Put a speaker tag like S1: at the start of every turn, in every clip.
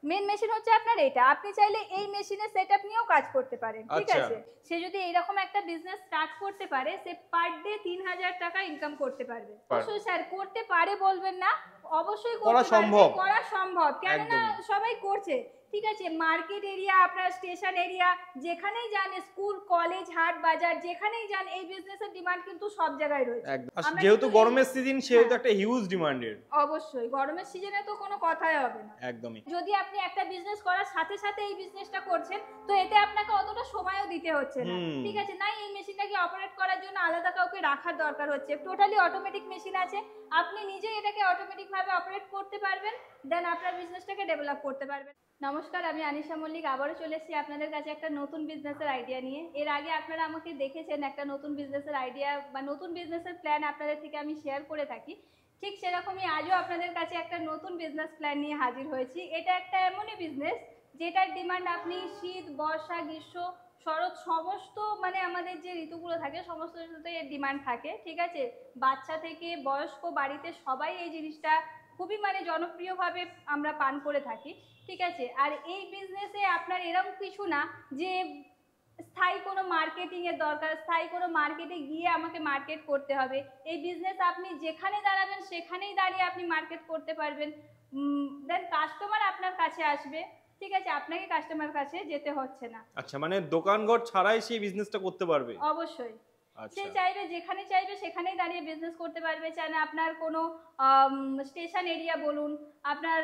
S1: Main machine হচ্ছে আপনার এটা। আপনি চাইলে এই মেশিনের সেটআপ নিয়েও কাজ করতে পারেন, ঠিক আছে? সে যদি এইরকম একটা বিজনেস স্টার্ট করতে পারে, সে পার ডে 3000 টাকা ইনকাম করতে পারবে। অবশ্যই স্যার করতে পারে বলবেন না, অবশ্যই করতে পারবে, করা সম্ভব, কেননা সবাই করছে, ঠিক আছে? মার্কেট এরিয়া, আপনার স্টেশন এরিয়া, যেখানেই যান, স্কুল, কলেজ, হাট, বাজার, যেখানেই যান, এই বিজনেসের ডিমান্ড কিন্তু সব জায়গায় রয়েছে।
S2: যেহেতু গরমের সিজন, সেহেতু একটা হিউজ ডিমান্ডের।
S1: অবশ্যই গরমের সিজনে তো কোনো কথাই হবে না।
S2: একদমই।
S1: যদি আপনি একটা বিজনেস করার সাথে সাথে এই বিজনেসটা করছেন, তো এতে আপনাকে অতটা সময়ও দিতে হচ্ছে না, ঠিক আছে? না এই মেশিনটাকে অপারেট করার জন্য আলাদা কাউকে রাখার দরকার হচ্ছে, টোটালি অটোমেটিক মেশিন আছে, আপনি নিজেই এটাকে অটোমেটিক ভাবে অপারেট করতে পারবেন, দেন আপনার বিজনেসটাকে ডেভেলপ করতে পারবেন। নমস্কার, আমি আনিশা মল্লিক আবারও চলে এসেছি আপনাদের কাছে একটা নতুন বিজনেসের আইডিয়া নিয়ে। এর আগে আপনারা আমাকে দেখেছেন একটা নতুন বিজনেসের আইডিয়া বা নতুন বিজনেসের প্ল্যান আপনাদের থেকে আমি শেয়ার করে থাকি, ঠিক সেরকমই আজও আপনাদের কাছে একটা নতুন বিজনেস প্ল্যান নিয়ে হাজির হয়েছি। এটা একটা এমনই বিজনেস যেটার ডিমান্ড আপনি শীত, বর্ষা, গ্রীষ্ম, শরৎ, সমস্ত মানে আমাদের যে ঋতুগুলো থাকে সমস্ত ঋতুতে এর ডিমান্ড থাকে, ঠিক আছে? বাচ্চা থেকে বয়স্ক, বাড়িতে সবাই এই জিনিসটা খুবই মানে জনপ্রিয়ভাবে আমরা পান করে থাকি, ঠিক আছে? আর এই বিজনেসে আপনার এরকম কিছু না যে স্থায়ী কোনো মার্কেটিং এর দরকার, স্থায়ী কোনো মার্কেটে গিয়ে আমাকে মার্কেট করতে হবে। এই বিজনেস আপনি যেখানে দাঁড়াবেন সেখানেই দাঁড়িয়ে আপনি মার্কেট করতে পারবেন, দেন কাস্টমার আপনার কাছে আসবে, ঠিক আছে? আপনাকে কাস্টমার কাছে যেতে হচ্ছে না।
S2: আচ্ছা, মানে দোকানঘর ছাড়াই সেই বিজনেসটা করতে পারবে?
S1: অবশ্যই। সে চাইবে যেখানে চাইবে সেখানেই দাঁড়িয়ে বিজনেস করতে পারবে। চাই না আপনার কোনো স্টেশন এরিয়া বলুন, আপনার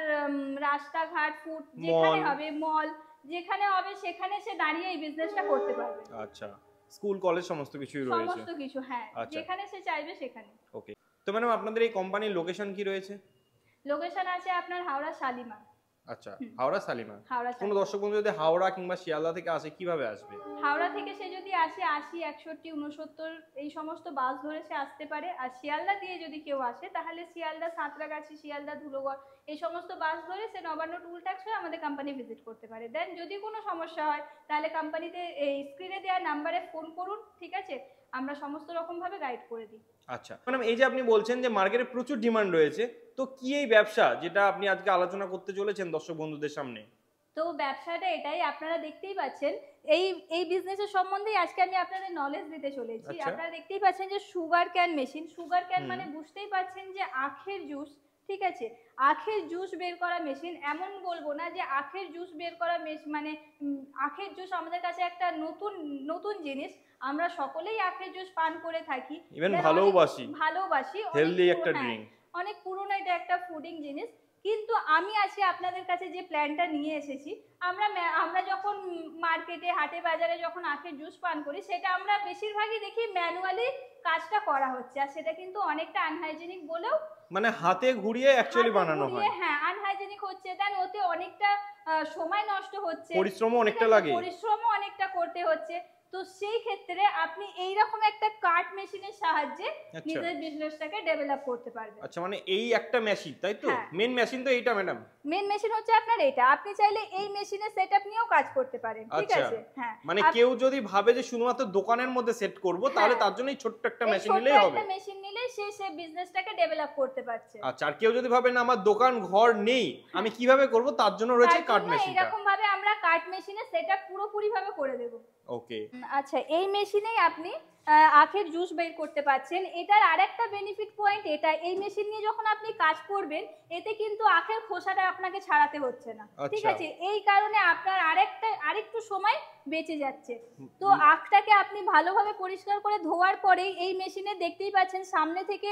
S1: রাস্তাঘাট, ফুট যেখানে হবে, মল যেখানে হবে, সেখানে সে দাঁড়িয়ে এই বিজনেসটা করতে পারবে।
S2: আচ্ছা, স্কুল কলেজ সমস্ত কিছুই রয়েছে?
S1: সমস্ত কিছু, হ্যাঁ, যেখানে সে চাইবে সেখানে।
S2: ওকে, তো ম্যাডাম আপনাদের এই কোম্পানির লোকেশন কি রয়েছে?
S1: লোকেশন আছে আপনার হাওড়া শালিমার।
S2: আচ্ছা, হাওড়া শালিমার। কোনো দর্শক বন্ধু যদি হাওড়া কিংবা শিয়ালদা থেকে আসে, কিভাবে আসবে?
S1: হাওড়া থেকে সে যদি আসে 80, 61, 69 এই সমস্ত বাস ধরে সে আসতে পারে। আর শিয়ালদা দিয়ে যদি কেউ আসে তাহলে শিয়ালদা, সাঁতরাগাছি, শিয়ালদা, ধুলোগড় এই সমস্ত বাস ধরে সে নবান্ন টুল ট্যাক্স হয়ে আমাদের কোম্পানি ভিজিট করতে পারে। দেন যদি কোনো সমস্যা হয় তাহলে কোম্পানিতে এই স্ক্রিনে দেওয়া নাম্বারে ফোন করুন, ঠিক আছে? আমরা সমস্ত রকম ভাবে গাইড করে দিই।
S2: আচ্ছা ম্যাডাম, এই যে আপনি বলছেন যে মার্কেটে প্রচুর ডিমান্ড রয়েছে, তো কি এই ব্যবসা যেটা আপনি আজকে আলোচনা করতে চলেছেন দর্শক বন্ধুদের সামনে?
S1: তো ব্যবসাটা এটাই, আপনারা দেখতেই পাচ্ছেন এই এই বিজনেসের সম্বন্ধে আজকে আমি আপনাদের নলেজ দিতে চলেছি। আপনারা দেখতেই পাচ্ছেন যে sugar cane machine. Sugar cane মানে বুঝতেই পাচ্ছেন যে আখের জুস, ঠিক আছে? আখের জুস বের করা মেশিন। এমন বলবো না যে আখের জুস বের করা মেশিন মানে আখের জুস আমাদের কাছে একটা নতুন নতুন জিনিস। আমরা সকলেই আখের জুস পান করে থাকি,
S2: ইভেন ভালোবাসি,
S1: হেলদি একটা ড্রিঙ্ক, অনেক পুরনো এটা একটা ফুডিং জিনিস। কিন্তু আমি আজকে আপনাদের কাছে যে প্ল্যানটা নিয়ে এসেছি, আমরা যখন মার্কেটে, হাটে, বাজারে যখন আখের জুস পান করি, সেটা আমরা বেশিরভাগই দেখি ম্যানুয়ালি কাজটা করা হচ্ছে, আর সেটা কিন্তু অনেকটা আনহাইজেনিক বলেও,
S2: মানে হাতে ঘুরিয়ে অ্যাকচুয়ালি বানানো হয়,
S1: হ্যাঁ আনহাইজেনিক হচ্ছে। দেন ওতে অনেকটা সময় নষ্ট হচ্ছে,
S2: পরিশ্রমও অনেকটা লাগে,
S1: পরিশ্রমও অনেকটা করতে হচ্ছে। তো সেই ক্ষেত্রে আপনি এই রকম একটা কাট মেশিনের সাহায্যে নিজের বিজনেসটাকে ডেভেলপ করতে পারবেন।
S2: আচ্ছা, মানে এই একটা মেশিন, তাই তো? মেন মেশিন তো এইটা ম্যাডাম?
S1: মেন মেশিন হচ্ছে আপনার এটা। আপনি চাইলে এই মেশিনের সেটআপ নিয়েও কাজ করতে পারেন, ঠিক আছে? হ্যাঁ,
S2: মানে কেউ যদি ভাবে যে শুধুমাত্র দোকানের মধ্যে সেট করব, তাহলে তার জন্য এই ছোট্ট একটা মেশিন নিলেই হবে।
S1: একটা মেশিন নিলে সে বিজনেসটাকে ডেভেলপ করতে পারছে।
S2: আচ্ছা, আর কেউ যদি ভাবে না আমার দোকান ঘর নেই, আমি কিভাবে করব, তার জন্য রয়েছে কাট মেশিন।
S1: এরকম ভাবে আমরা কাট মেশিনের সেটআপ পুরোপুরি ভাবে করে দেব।
S2: ওকে,
S1: আচ্ছা, এই মেশিনেই আপনি আখের জুস বের করতে পাচ্ছেন। এটার আরেকটা বেনিফিট পয়েন্ট এটা, এই মেশিন নিয়ে যখন আপনি কাজ করবেন এতে কিন্তু আখের খোসাটা আপনাকে ছাড়াতে হচ্ছে না, ঠিক আছে? এই কারণে আপনার আরেকটু সময় বেঁচে যাচ্ছে। তো আখটাকে আপনি ভালোভাবে পরিষ্কার করে ধোয়ার পরে এই মেশিনে দেখতেই পাচ্ছেন সামনে থেকে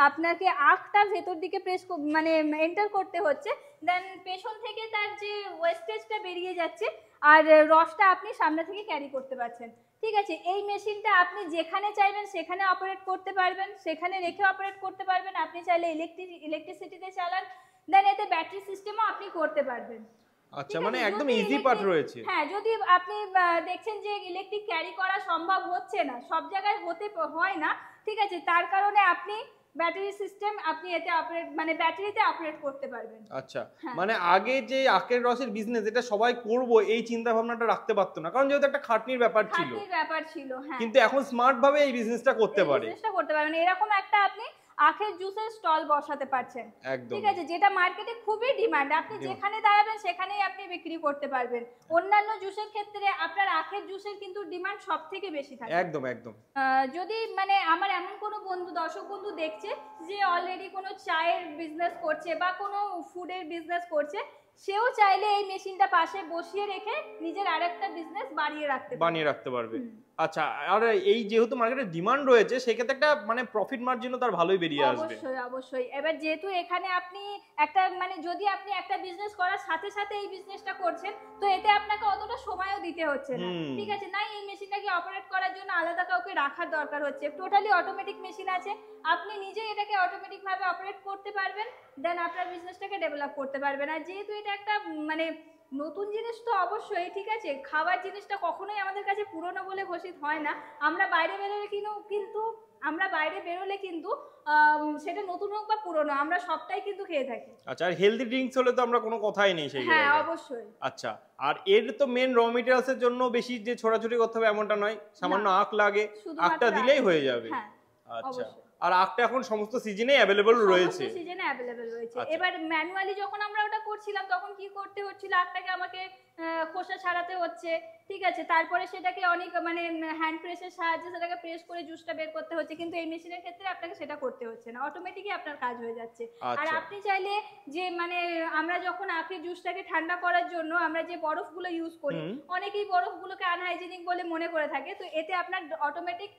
S1: আপনাকে আখটা ভেতর দিকে প্রেস মানে এন্টার করতে হচ্ছে, দেন পেছন থেকে তার যে ওয়েস্টেজটা বেরিয়ে যাচ্ছে আর রসটা আপনি সামনে থেকে ক্যারি করতে পারছেন, ঠিক আছে? এই মেশিনটা আপনি যেখানে চাইবেন সেখানে অপারেট করতে পারবেন, সেখানে রেখে অপারেট করতে পারবেন। আপনি চাইলে ইলেকট্রিসিটিতে চালান, দেন এতে ব্যাটারি সিস্টেমও আপনি করতে পারবেন।
S2: আচ্ছা, মানে একদম ইজি পার্ট রয়েছে।
S1: হ্যাঁ, যদি আপনি দেখছেন যে ইলেকট্রিক ক্যারি করা সম্ভব হচ্ছে না, সব জায়গায় হতে হয় না, ঠিক আছে? তার কারণে আপনি ব্যাটারি সিস্টেম আপনি এতে অপারেট মানে ব্যাটারিতে অপারেট করতে পারবেন।
S2: আচ্ছা, মানে আগে যে আখের রসের বিজনেস এটা সবাই করব এই চিন্তা ভাবনাটা রাখতে পারতো না, কারণ যেহেতু একটা খাটনির ব্যাপার ছিল।
S1: হ্যাঁ,
S2: কিন্তু এখন স্মার্ট ভাবে এই বিজনেসটা করতে পারে।
S1: বিজনেসটা করতে পারবেন। এরকম একটা আপনি আখের জুসের স্টল বসাতে পারছেন।
S2: একদম
S1: ঠিক আছে, যেটা মার্কেটে খুবই ডিমান্ড। আপনি যেখানে দাঁড়াবেন সেখানেই আপনি বিক্রি করতে পারবেন। অন্যান্য জুসের ক্ষেত্রে আপনার আখের জুসের কিন্তু ডিমান্ড সব থেকে বেশি থাকে।
S2: একদম একদম।
S1: যদি মানে আমার এমন কোনো বন্ধু, দর্শক বন্ধু দেখছে যে অলরেডি কোনো চায়ের বিজনেস করছে বা কোনো ফুডের বিজনেস করছে, সেও চাইলে এই মেশিনটা পাশে বসিয়ে রেখে নিজের আরেকটা বিজনেস বানিয়ে রাখতে
S2: পারবে। আচ্ছা, আর এই যেহেতু মার্কেটে ডিমান্ড রয়েছে সেক্ষেত্রে একটা মানে প্রফিট মার্জিনও তার ভালোই বেরিয়ে আসবে।
S1: অবশ্যই অবশ্যই। এবার যেহেতু এখানে আপনি একটা মানে যদি আপনি একটা বিজনেস করার সাথে সাথে এই বিজনেসটা করছেন, তো এতে আপনাকে অতটা সময়ও দিতে হচ্ছে না। ঠিক আছে, না এই মেশিনটাকে অপারেট করার জন্য আলাদা কাউকে রাখার দরকার হচ্ছে। টোটালি অটোমেটিক মেশিন আছে, আপনি নিজেই এটাকে অটোমেটিক ভাবে অপারেট করতে পারবেন, দেন আপনার বিজনেসটাকে ডেভেলপ করতে পারবেন। আর যেহেতু এটা একটা মানে নতুন জিনিস, তো অবশ্যই ঠিক আছে, খাবার জিনিসটা কখনোই আমাদের কাছে পুরনো বলে ঘোষিত হয় না। আমরা বাইরে বেরোলে কিন্তু সেটা নতুন হোক বা পুরনো, আমরা সবটাই কিন্তু খেয়ে থাকি।
S2: আচ্ছা, আর হেলদি ড্রিঙ্কস হলে তো আমরা কোনো কথাই নেই সেই
S1: হ্যাঁ
S2: জায়গায়।
S1: অবশ্যই।
S2: আচ্ছা, আর এর তো মেন র মেটেরিয়ালস এর জন্য বেশি যে ছোড়াছুড়ি করতে হবে এমনটা নয়, সামান্য আখ লাগে, আখটা দিলেই হয়ে যাবে।
S1: হ্যাঁ
S2: আচ্ছা,
S1: অবশ্যই।
S2: আর আখটা এখন সমস্ত সিজনে অ্যাভেলেবল রয়েছে।
S1: সমস্ত সিজনে অ্যাভেলেবল রয়েছে।
S2: আচ্ছা।
S1: এবার ম্যানুয়ালি যখন আমরা ওটা করছিলাম তখন কি করতে হচ্ছিল, আখটাকে আমাকে খোসা ছাড়াতে হচ্ছে। ঠিক আছে, তারপরে সেটাকে অনেক মানে হ্যান্ড প্রেসের সাহায্যে সেটাকে প্রেস করে জুসটা বের করতে হচ্ছে, কিন্তু এই মেশিনের ক্ষেত্রে আপনাকে সেটা করতে হচ্ছে না, অটোমেটিকই আপনার কাজ হয়ে যাচ্ছে। আর
S2: আচ্ছা।
S1: আপনি চাইলে যে মানে আমরা যখন আখের জুসটাকে ঠান্ডা করার জন্য আমরা যে বরফগুলো ইউজ করি, অনেকেই বরফগুলোকে আনহাইজেনিক বলে মনে করে থাকে, তো এতে আপনার অটোমেটিক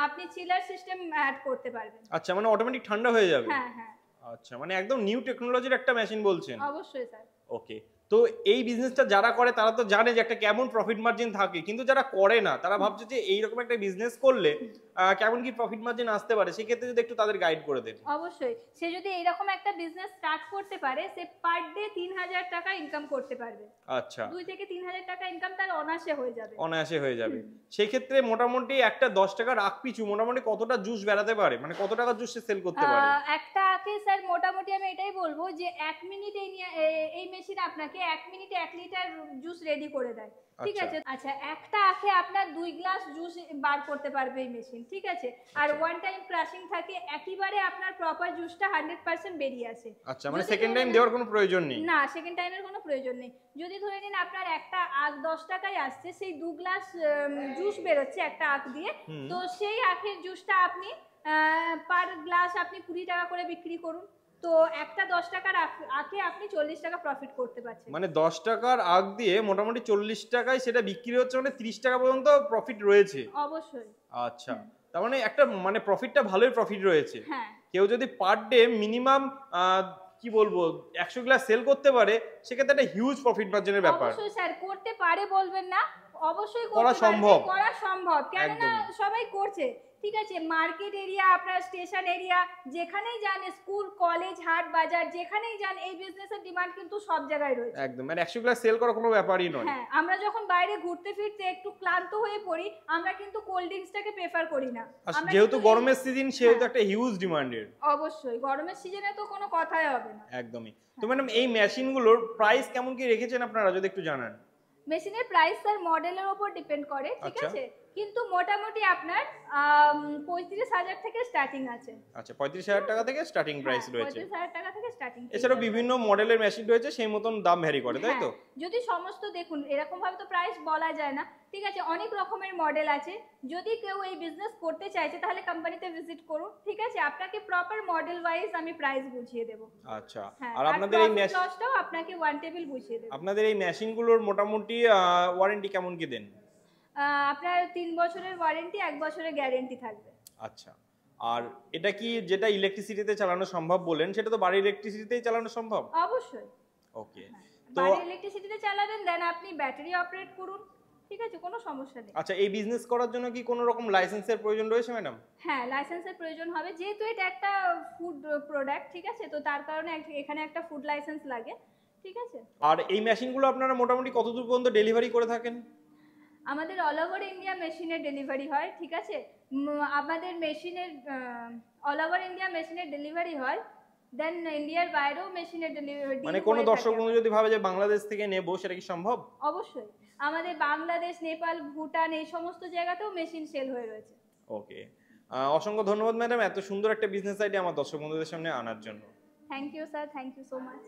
S1: আপনি চিলার সিস্টেম অ্যাড করতে পারবেন।
S2: আচ্ছা, মানে অটোমেটিক ঠান্ডা হয়ে যাবে।
S1: হ্যাঁ হ্যাঁ।
S2: আচ্ছা, মানে একদম নিউ টেকনোলজির একটা মেশিন বলছেন।
S1: অবশ্যই স্যার।
S2: ওকে, তো এই বিজনেসটা যারা করে তারা তো জানে যে একটা কেমন প্রফিট মার্জিন থাকে, কিন্তু যারা করে না তারা ভাবছে যে এইরকম একটা বিজনেস করলে কেমন কি প্রফিট মার্জিন আসতে পারে, সেক্ষেত্রে যদি একটু তাদের গাইড করে দেন।
S1: অবশ্যই, সে যদি এইরকম একটা বিজনেস স্টার্ট করতে পারে, সে পার ডে 3000 টাকা ইনকাম করতে পারবে।
S2: আচ্ছা,
S1: 2 থেকে 3000 টাকা ইনকাম তার অনায়াসে হয়ে যাবে।
S2: অনায়াসে হয়ে যাবে। সেই ক্ষেত্রে মোটামুটি একটা 10 টাকার আখ পিছু মোটামুটি কতটা জুস বেরাতে পারে, মানে কত টাকা জুস সে সেল করতে পারে?
S1: একটা আখে স্যার মোটামুটি আমি এটাই বলবো যে 1 মিনিট এই মেশিন আপনাকে 1 মিনিটে 1 লিটার জুস রেডি করে দেয়। ঠিক আছে। আচ্ছা, একটা আখে আপনার 2 গ্লাস জুস বার করতে পারবে এই মেশিন। ঠিক আছে, আর ওয়ান টাইম ক্রাশিং থাকে, একেবারে আপনার প্রপার জুসটা 100% বেরিয়ে আসে।
S2: আচ্ছা, মানে সেকেন্ড টাইম দেওয়ার কোনো প্রয়োজন নেই?
S1: না, সেকেন্ড টাইমের কোনো প্রয়োজন নেই। যদি ধরে নিন আপনার একটা আখ 10 টাকায় আসছে, সেই 2 গ্লাস জুস বেরোচ্ছে একটা আখ দিয়ে, তো সেই আখের জুসটা আপনি পার গ্লাস আপনি 20 টাকা করে বিক্রি করুন, তো একটা 10 টাকার আখে আপনি 40 টাকা প্রফিট করতে পারছেন।
S2: মানে 10 টাকার আখ দিয়ে মোটামুটি 40 টাকায় সেটা বিক্রি হচ্ছে, মানে 30 টাকা পর্যন্ত প্রফিট রয়েছে।
S1: অবশ্যই।
S2: আচ্ছা, তার মানে একটা মানে প্রফিটটা ভালোই প্রফিট রয়েছে।
S1: হ্যাঁ।
S2: কেউ যদি পার ডে মিনিমাম কি বলবো 100 গ্লাস সেল করতে পারে, সেক্ষেত্রে একটা হিউজ প্রফিট মার্জিনের ব্যাপার।
S1: অবশ্যই স্যার, করতে পারে বলবেন না, অবশ্যই
S2: করা সম্ভব।
S1: করা সম্ভব, কেননা সবাই করছে। ঠিক আছে, মার্কেট এরিয়া, আপনার স্টেশন এরিয়া, যেখানেই যান, স্কুল কলেজ হাট বাজার যেখানেই যান, এই বিজনেসের ডিমান্ড কিন্তু সব জায়গায় রয়েছে।
S2: একদম, মানে 100 গ্লাস সেল করা কোনো ব্যাপারই নয়।
S1: হ্যাঁ, আমরা যখন বাইরে ঘুরতে ফিরতে একটু ক্লান্ত হয়ে পড়ি, আমরা কিন্তু কোল্ড ড্রিঙ্কসটাকে প্রেফার করি না।
S2: যেহেতু গরমের সিজন, সেহেতু একটা হিউজ ডিমান্ডের।
S1: অবশ্যই, গরমের সিজনে তো কোনো কথাই হবে না।
S2: একদমই। তো ম্যাডাম, এই মেশিনগুলোর প্রাইস কেমন কি রেখেছেন আপনারা, যদি একটু জানান?
S1: মেশিনের প্রাইস স্যার মডেলের উপর ডিপেন্ড করে। ঠিক আছে, কিন্তু মোটামুটি আপনার 35,000 থেকে স্টার্টিং আছে।
S2: আচ্ছা, 35,000 টাকা থেকে স্টার্টিং প্রাইস রয়েছে।
S1: 35,000 টাকা থেকে স্টার্টিং।
S2: এছাড়াও বিভিন্ন মডেলের মেশিন রয়েছে, সেই মতন দাম ভ্যারি করে, তাই তো?
S1: যদি সমস্ত দেখুন, এরকম ভাবে তো প্রাইস বলা যায় না। ঠিক আছে, অনেক রকমের মডেল আছে। যদি কেউ এই বিজনেস করতে চাইছে তাহলে কোম্পানিতে ভিজিট করুন। ঠিক আছে, আপনাকে প্রপার মডেল ওয়াইজ আমি প্রাইস বুঝিয়ে দেব।
S2: আচ্ছা, আর আপনাদের এই
S1: মেশিনটাও আপনাকে ওয়ান টেবিল বুঝিয়ে দেব।
S2: আপনাদের এই মেশিনগুলোর মোটামুটি ওয়ারেন্টি কেমন কি দেন?
S1: আপনার 3 বছরের ওয়ারেন্টি, 1 বছরের গ্যারান্টি থাকবে।
S2: আচ্ছা, আর এটা কি যেটা ইলেকট্রিসিটিতে চালানো সম্ভব বলেন, সেটা তো বাড়ির ইলেকট্রিসিটিতেই চালানো সম্ভব?
S1: অবশ্যই।
S2: ওকে,
S1: তো বাড়ির ইলেকট্রিসিটিতে চালাবেন, দেন আপনি ব্যাটারি অপারেট করুন। ঠিক আছে, কোনো সমস্যা নেই।
S2: আচ্ছা, এই বিজনেস করার জন্য কি কোনো রকম লাইসেন্সের প্রয়োজন রয়েছে ম্যাডাম?
S1: হ্যাঁ, লাইসেন্সের প্রয়োজন হবে, যেহেতু এটা একটা ফুড প্রোডাক্ট। ঠিক আছে, তো তার কারণে এখানে একটা ফুড লাইসেন্স লাগে। ঠিক আছে।
S2: আর এই মেশিনগুলো আপনারা মোটামুটি কত দূর পর্যন্ত ডেলিভারি করে থাকেন?
S1: আমাদের অল ওভার ইন্ডিয়া মেশিনের ডেলিভারি হয়। ঠিক আছে, আমাদের মেশিনের অল ওভার ইন্ডিয়া মেশিনের ডেলিভারি হয়, দেন ইন্ডিয়ার বাইরেও মেশিনের ডেলিভারি।
S2: মানে কোনো দর্শক বন্ধু যদি ভাবে যে বাংলাদেশ থেকে নেব, সেটা কি সম্ভব?
S1: অবশ্যই, আমাদের বাংলাদেশ, নেপাল, ভুটান এই সমস্ত জায়গাতেও মেশিন সেল হয়ে রয়েছে।
S2: ওকে, অসংখ্য ধন্যবাদ ম্যাডাম এত সুন্দর একটা বিজনেস আইডিয়া আমার দর্শক বন্ধুদের সামনে আনার জন্য।
S1: Thank you sir, thank you so much.